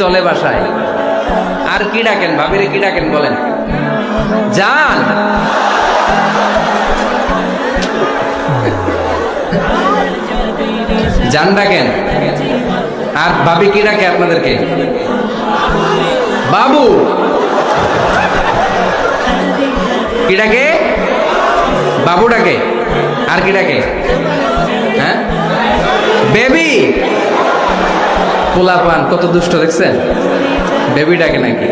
চলে বাসায়। আর কি ডাকেন ভাবিরে, কি ডাকেন বলেন? জান। জান ডাকেন। আর ভাবি কি ডাকে আপনাদেরকে? বাবু। কি ডাকে? বাবু ডাকে। আর কি ডাকে? হ্যাঁ, বেবি। পোলাপান কত দুষ্ট দেখছেন, বেবি ডাকে নাকি?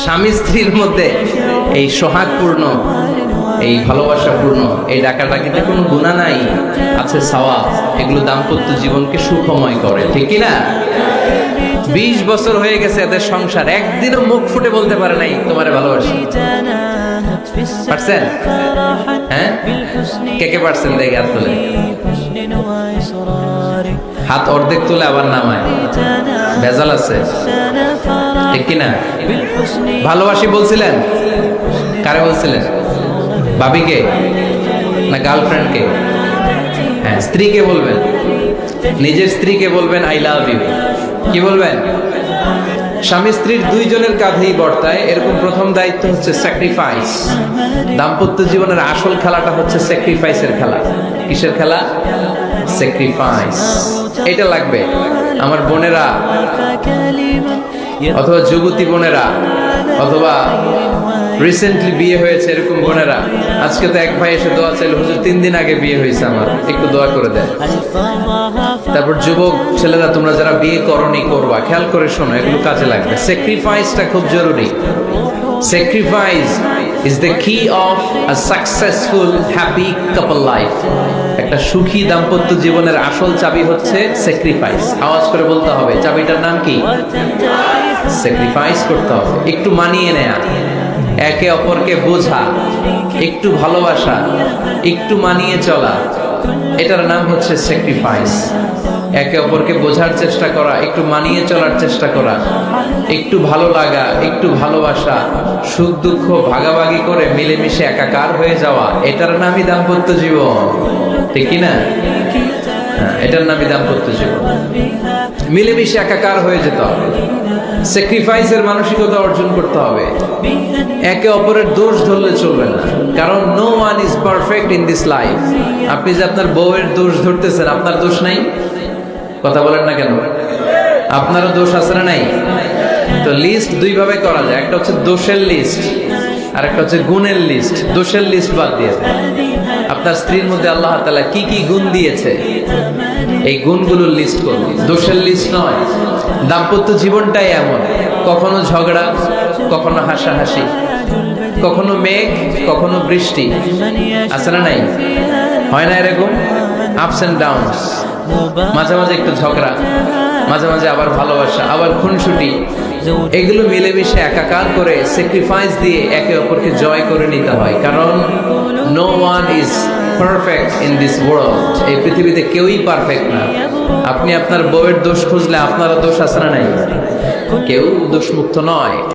স্বামী স্ত্রীর মধ্যে এই সোহাগপূর্ণ, এই ভালোবাসাপূর্ণ এই ডাকাডাকিতে কোনো গুনাহ নাই, আছে সওয়াব। এগুলো দাম্পত্য জীবনকে সুখময় করে, ঠিক কি না? 20 বছর হয়ে গেছে এদের সংসার, একদিনও মুখ ফুটে বলতে পারে নাই তোমারে ভালোবাসি। পারছেন? হ্যাঁ, কে কে পারছেন? দেখে হাত তুলে। হাত অর্ধেক তুলে আবার নামায়, ভেজাল আছে, ঠিক কিনা? ভালোবাসি বলছিলেন? কারে বলছিলেন? ভাবিকে না গার্লফ্রেন্ডকে? হ্যাঁ, স্ত্রীকে বলবেন, নিজের স্ত্রীকে বলবেন আই লাভ ইউ। কি বলবেন? স্বামী স্ত্রীর দুইজনের কাঁধেই বর্তায় এরকম প্রথম দায়িত্ব হচ্ছে স্যাক্রিফাইস। দাম্পত্য জীবনের আসল খেলাটা হচ্ছে স্যাক্রিফাইসের খেলা। কিসের খেলা? স্যাক্রিফাইস। এটা লাগবে আমার বোনেরা, অথবা যুবতী বোনেরা, অথবা রিসেন্টলি বিয়ে হয়েছে এরকম বোনেরা। আজকে তো এক ভাই এসে দোয়া চাইল, হুজুর 3 দিন আগে বিয়ে হয়েছে আমার, একটু দোয়া করে দেন। তারপর যুবক ছেলেরা, তোমরা যারা বিয়ে করনি করবা, খেয়াল করে শোনো, এগুলো কাজে লাগবে। স্যাক্রিফাইসটা খুব জরুরি। স্যাক্রিফাইস ইজ দ্য কি of a successful happy couple life. একটা সুখী দাম্পত্য জীবনের আসল চাবি হচ্ছে স্যাক্রিফাইস। আওয়াজ করে বলতে হবে, চাবিটার নাম কি? স্যাক্রিফাইস করতে হবে, একটু মানিয়ে নেয়া, একে অপরকে বোঝা, একটু ভালোবাসা, একটু মানিয়ে চলা, এটার নাম হচ্ছে স্যাক্রিফাইস। একে অপরকে বোঝার চেষ্টা করা, একটু মানিয়ে চলার চেষ্টা করা, একটু ভালো লাগা, একটু ভালোবাসা, সুখ দুঃখ ভাগাভাগি করে মিলেমিশে একাকার হয়ে যাওয়া, এটার নামই দাম্পত্য জীবন, ঠিক কি না? এটার নামই দাম্পত্য জীবন। মিলেমিশে একাকার হয়ে যেতে হবে, স্যাক্রিফাইসের মানসিকতা অর্জন করতে হবে। একে অপরের দোষ ধরলে চলবে না, কারণ no one is perfect in this life. আপনি যে আপনার বউয়ের দোষ ধরতেছেন, আপনার দোষ নাই? কথা বলেন না কেন? আপনারও দোষ আছে না নাই? তো লিস্ট দুই ভাবে করা যায়, একটা হচ্ছে দোষের লিস্ট, আর একটা হচ্ছে গুণের লিস্ট। দোষের লিস্ট বাদ দিয়ে দেন। আপনার স্ত্রীর মধ্যে আল্লাহ তাআলা কি কি গুণ দিয়েছে, এই গুণগুলোর লিস্ট করুন, দোষের লিস্ট নয়। দাম্পত্য জীবনটাই এমন, কখনো ঝগড়া, কখনো হাসাহাসি, কখনো মেঘ, কখনো বৃষ্টি, আছে না নাই? হয় না এরকম? Ups and downs. মাঝে মাঝে একটু ঝগড়া, মাঝে মাঝে আবার ভালোবাসা, আবার খুনসুটি। এগুলো মিলেমিশে একাকার করে স্যাক্রিফাইস দিয়ে একে অপরকে জয় করে নিতে হয়, কারণ no one is perfect in this world. এই পৃথিবীতে কেউই পারফেক্ট না। আপনি আপনার বউয়ের দোষ খুঁজলে আপনারও দোষ আছে না নাই? কেউ দোষমুক্ত নয়।